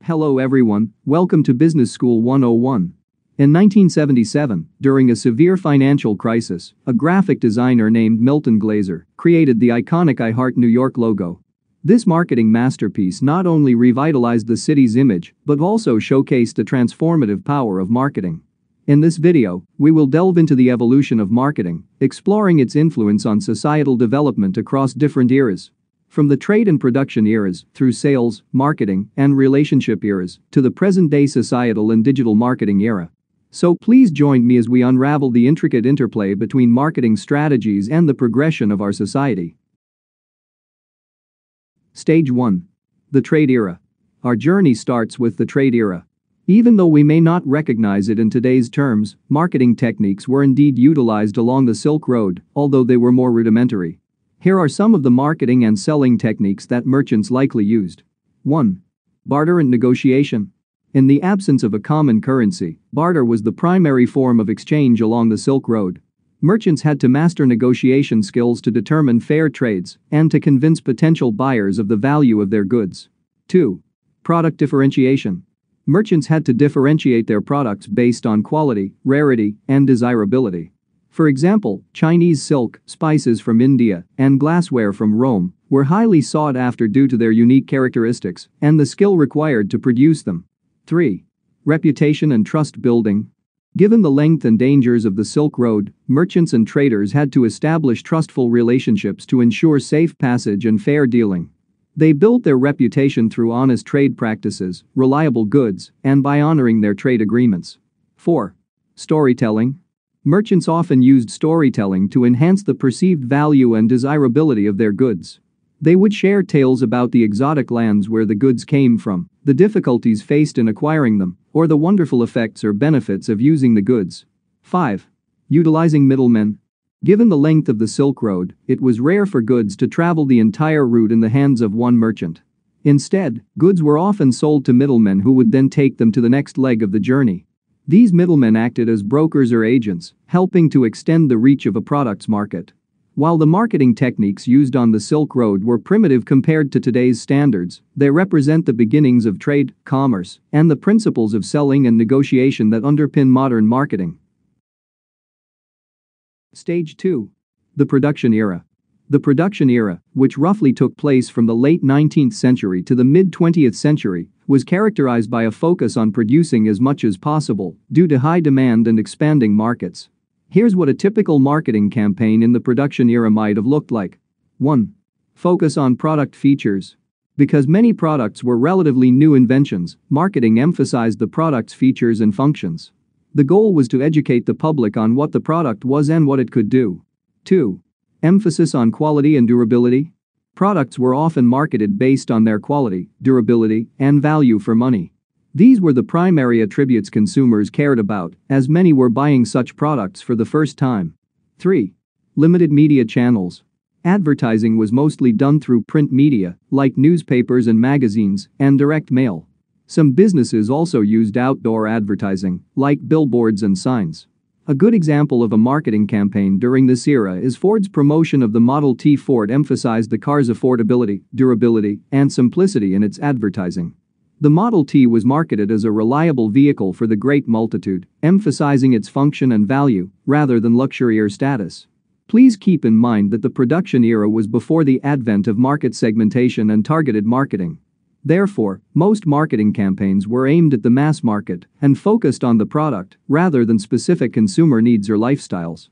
Hello everyone, welcome to Business School 101. In 1977, during a severe financial crisis, a graphic designer named Milton Glaser created the iconic I Heart New York logo. This marketing masterpiece not only revitalized the city's image but also showcased the transformative power of marketing. In this video, we will delve into the evolution of marketing, exploring its influence on societal development across different eras. From the trade and production eras, through sales, marketing, and relationship eras, to the present-day societal and digital marketing era. So please join me as we unravel the intricate interplay between marketing strategies and the progression of our society. Stage 1. The trade era. Our journey starts with the trade era. Even though we may not recognize it in today's terms, marketing techniques were indeed utilized along the Silk Road, although they were more rudimentary. Here are some of the marketing and selling techniques that merchants likely used. 1. Barter and negotiation. In the absence of a common currency, barter was the primary form of exchange along the Silk Road. Merchants had to master negotiation skills to determine fair trades and to convince potential buyers of the value of their goods. 2. Product differentiation. Merchants had to differentiate their products based on quality, rarity, and desirability. For example, Chinese silk, spices from India, and glassware from Rome were highly sought after due to their unique characteristics and the skill required to produce them. 3. Reputation and trust building. Given the length and dangers of the Silk Road, merchants and traders had to establish trustful relationships to ensure safe passage and fair dealing. They built their reputation through honest trade practices, reliable goods, and by honoring their trade agreements. 4. Storytelling. Merchants often used storytelling to enhance the perceived value and desirability of their goods. They would share tales about the exotic lands where the goods came from, the difficulties faced in acquiring them, or the wonderful effects or benefits of using the goods. 5. Utilizing middlemen. Given the length of the Silk Road, it was rare for goods to travel the entire route in the hands of one merchant. Instead, goods were often sold to middlemen who would then take them to the next leg of the journey. These middlemen acted as brokers or agents, helping to extend the reach of a product's market. While the marketing techniques used on the Silk Road were primitive compared to today's standards, they represent the beginnings of trade, commerce, and the principles of selling and negotiation that underpin modern marketing. Stage 2. The production era. The production era, which roughly took place from the late 19th century to the mid-20th century, was characterized by a focus on producing as much as possible due to high demand and expanding markets. Here's what a typical marketing campaign in the production era might have looked like. 1. Focus on product features. Because many products were relatively new inventions, marketing emphasized the product's features and functions. The goal was to educate the public on what the product was and what it could do. 2. Emphasis on quality and durability. Products were often marketed based on their quality, durability, and value for money. These were the primary attributes consumers cared about, as many were buying such products for the first time. 3. Limited media channels. Advertising was mostly done through print media, like newspapers and magazines, and direct mail. Some businesses also used outdoor advertising, like billboards and signs. A good example of a marketing campaign during this era is Ford's promotion of the Model T. Ford emphasized the car's affordability, durability, and simplicity in its advertising. The Model T was marketed as a reliable vehicle for the great multitude, emphasizing its function and value, rather than luxury or status. Please keep in mind that the production era was before the advent of market segmentation and targeted marketing. Therefore, most marketing campaigns were aimed at the mass market and focused on the product rather than specific consumer needs or lifestyles.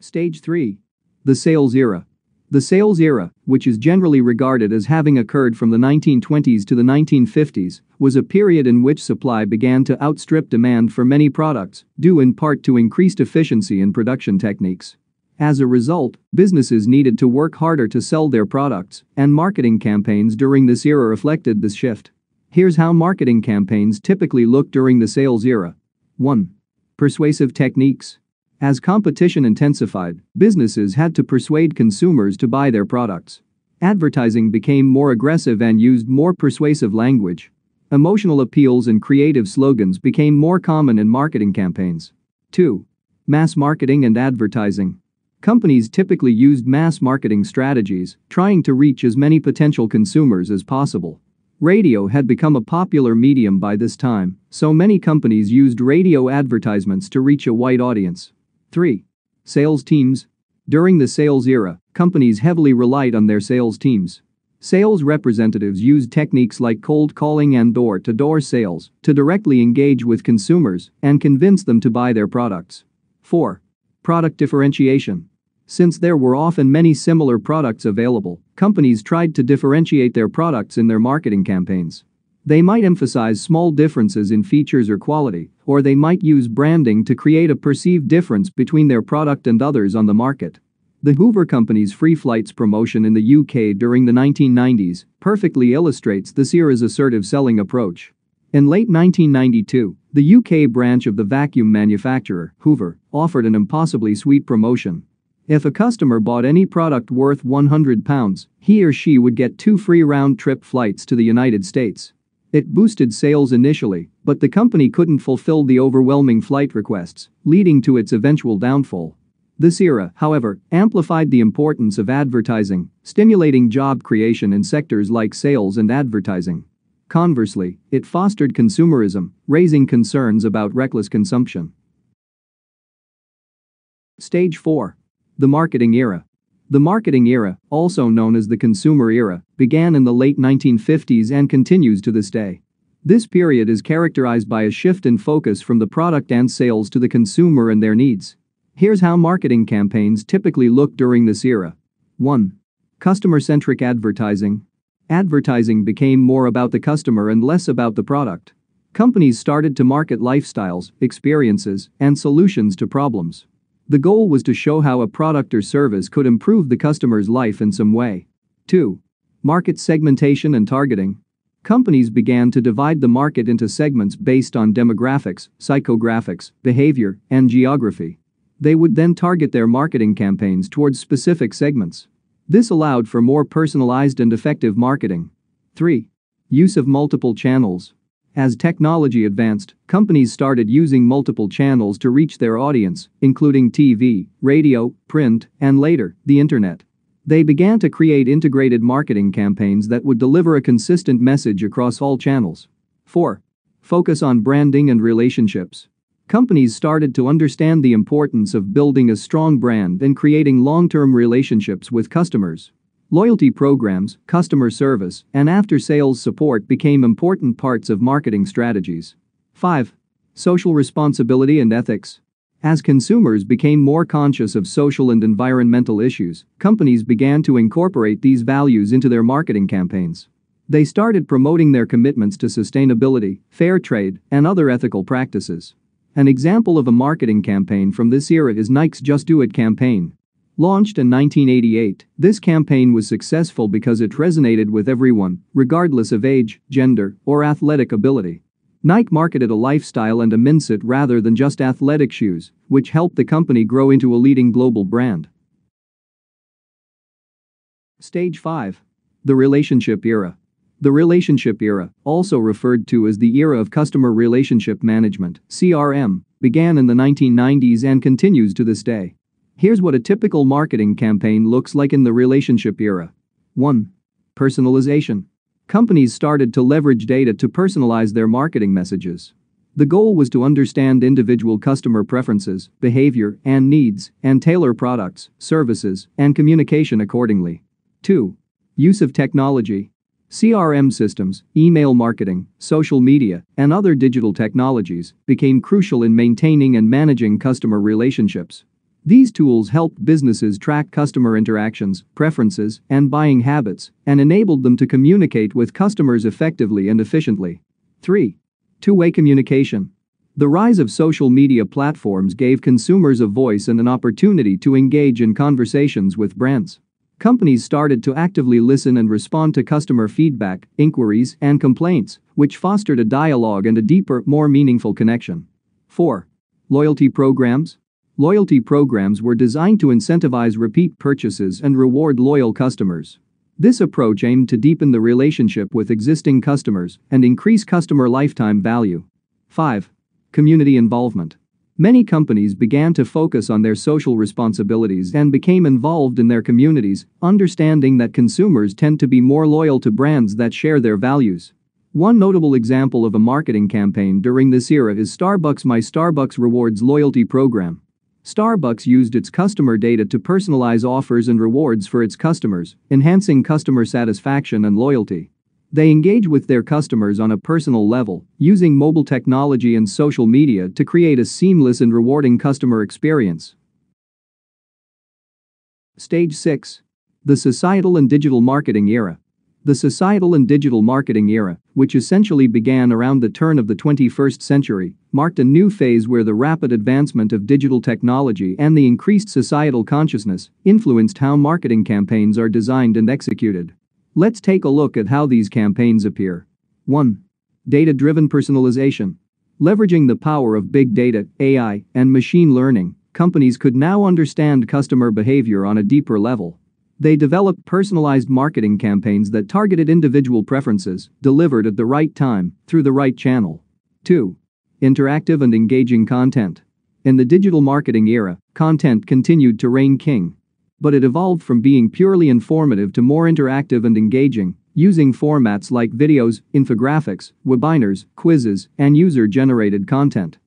Stage 3. The sales era. The sales era, which is generally regarded as having occurred from the 1920s to the 1950s, was a period in which supply began to outstrip demand for many products, due in part to increased efficiency in production techniques. As a result, businesses needed to work harder to sell their products, and marketing campaigns during this era reflected this shift. Here's how marketing campaigns typically look during the sales era. 1. Persuasive techniques. As competition intensified, businesses had to persuade consumers to buy their products. Advertising became more aggressive and used more persuasive language. Emotional appeals and creative slogans became more common in marketing campaigns. 2. Mass marketing and advertising. Companies typically used mass marketing strategies, trying to reach as many potential consumers as possible. Radio had become a popular medium by this time, so many companies used radio advertisements to reach a wide audience. 3. Sales teams. During the sales era, companies heavily relied on their sales teams. Sales representatives used techniques like cold calling and door-to-door sales to directly engage with consumers and convince them to buy their products. 4. Product differentiation. Since there were often many similar products available, companies tried to differentiate their products in their marketing campaigns. They might emphasize small differences in features or quality, or they might use branding to create a perceived difference between their product and others on the market. The Hoover Company's free flights promotion in the UK during the 1990s perfectly illustrates this era's assertive selling approach. In late 1992, the UK branch of the vacuum manufacturer, Hoover, offered an impossibly sweet promotion. If a customer bought any product worth £100, he or she would get 2 free round-trip flights to the United States. It boosted sales initially, but the company couldn't fulfill the overwhelming flight requests, leading to its eventual downfall. This era, however, amplified the importance of advertising, stimulating job creation in sectors like sales and advertising. Conversely, it fostered consumerism, raising concerns about reckless consumption. Stage 4. The marketing era. The marketing era, also known as the consumer era, began in the late 1950s and continues to this day. This period is characterized by a shift in focus from the product and sales to the consumer and their needs. Here's how marketing campaigns typically look during this era. 1. Customer-centric advertising. Advertising became more about the customer and less about the product. Companies started to market lifestyles, experiences, and solutions to problems. The goal was to show how a product or service could improve the customer's life in some way. 2. Market segmentation and targeting. Companies began to divide the market into segments based on demographics, psychographics, behavior, and geography. They would then target their marketing campaigns towards specific segments. This allowed for more personalized and effective marketing. 3. Use of multiple channels. As technology advanced, companies started using multiple channels to reach their audience, including TV, radio, print, and later, the internet. They began to create integrated marketing campaigns that would deliver a consistent message across all channels. 4. Focus on branding and relationships. Companies started to understand the importance of building a strong brand and creating long-term relationships with customers. Loyalty programs, customer service, and after-sales support became important parts of marketing strategies. 5. Social responsibility and ethics. As consumers became more conscious of social and environmental issues, companies began to incorporate these values into their marketing campaigns. They started promoting their commitments to sustainability, fair trade, and other ethical practices. An example of a marketing campaign from this era is Nike's Just Do It campaign. Launched in 1988, this campaign was successful because it resonated with everyone, regardless of age, gender, or athletic ability. Nike marketed a lifestyle and a mindset rather than just athletic shoes, which helped the company grow into a leading global brand. Stage 5. The relationship era. The relationship era, also referred to as the era of customer relationship management, CRM, began in the 1990s and continues to this day. Here's what a typical marketing campaign looks like in the relationship era. 1. Personalization. Companies started to leverage data to personalize their marketing messages. The goal was to understand individual customer preferences, behavior, and needs, and tailor products, services, and communication accordingly. 2. Use of technology. CRM systems, email marketing, social media, and other digital technologies became crucial in maintaining and managing customer relationships. These tools helped businesses track customer interactions, preferences, and buying habits, and enabled them to communicate with customers effectively and efficiently. 3. Two-way communication. The rise of social media platforms gave consumers a voice and an opportunity to engage in conversations with brands. Companies started to actively listen and respond to customer feedback, inquiries, and complaints, which fostered a dialogue and a deeper, more meaningful connection. 4. Loyalty programs. Loyalty programs were designed to incentivize repeat purchases and reward loyal customers. This approach aimed to deepen the relationship with existing customers and increase customer lifetime value. 5. Community involvement. Many companies began to focus on their social responsibilities and became involved in their communities, understanding that consumers tend to be more loyal to brands that share their values. One notable example of a marketing campaign during this era is Starbucks' My Starbucks Rewards loyalty program. Starbucks used its customer data to personalize offers and rewards for its customers, enhancing customer satisfaction and loyalty. They engage with their customers on a personal level, using mobile technology and social media to create a seamless and rewarding customer experience. Stage 6. The Societal and Digital Marketing Era. The societal and digital marketing era, which essentially began around the turn of the 21st century, marked a new phase where the rapid advancement of digital technology and the increased societal consciousness influenced how marketing campaigns are designed and executed. Let's take a look at how these campaigns appear. 1. Data-driven personalization. Leveraging the power of big data, AI, and machine learning, companies could now understand customer behavior on a deeper level. They developed personalized marketing campaigns that targeted individual preferences, delivered at the right time, through the right channel. 2. Interactive and engaging content. In the digital marketing era, content continued to reign king. But it evolved from being purely informative to more interactive and engaging, using formats like videos, infographics, webinars, quizzes, and user-generated content.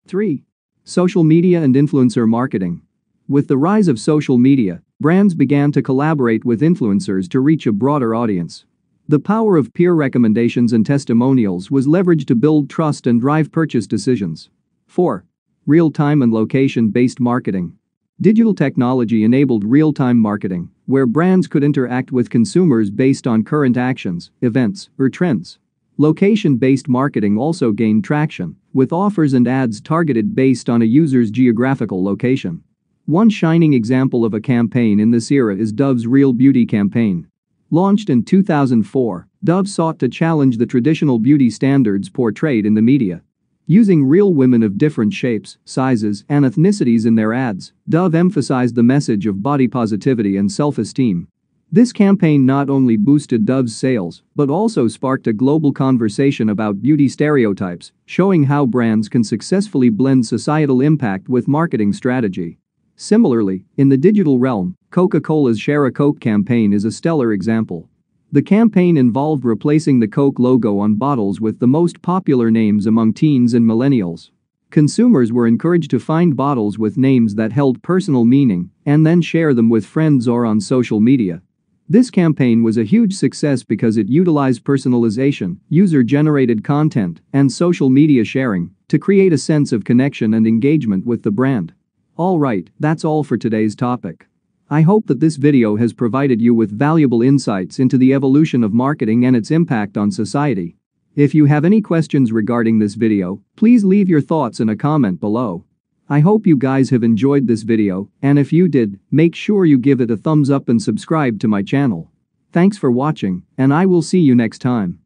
3. Social media and influencer marketing. With the rise of social media, brands began to collaborate with influencers to reach a broader audience. The power of peer recommendations and testimonials was leveraged to build trust and drive purchase decisions. 4. Real-time and location-based marketing. Digital technology enabled real-time marketing, where brands could interact with consumers based on current actions, events, or trends. Location-based marketing also gained traction, with offers and ads targeted based on a user's geographical location. One shining example of a campaign in this era is Dove's Real Beauty campaign. Launched in 2004, Dove sought to challenge the traditional beauty standards portrayed in the media. Using real women of different shapes, sizes, and ethnicities in their ads, Dove emphasized the message of body positivity and self-esteem. This campaign not only boosted Dove's sales, but also sparked a global conversation about beauty stereotypes, showing how brands can successfully blend societal impact with marketing strategy. Similarly, in the digital realm, Coca-Cola's Share a Coke campaign is a stellar example. The campaign involved replacing the Coke logo on bottles with the most popular names among teens and millennials. Consumers were encouraged to find bottles with names that held personal meaning and then share them with friends or on social media. This campaign was a huge success because it utilized personalization, user-generated content, and social media sharing to create a sense of connection and engagement with the brand. Alright, that's all for today's topic. I hope that this video has provided you with valuable insights into the evolution of marketing and its impact on society. If you have any questions regarding this video, please leave your thoughts in a comment below. I hope you guys have enjoyed this video, and if you did, make sure you give it a thumbs up and subscribe to my channel. Thanks for watching, and I will see you next time.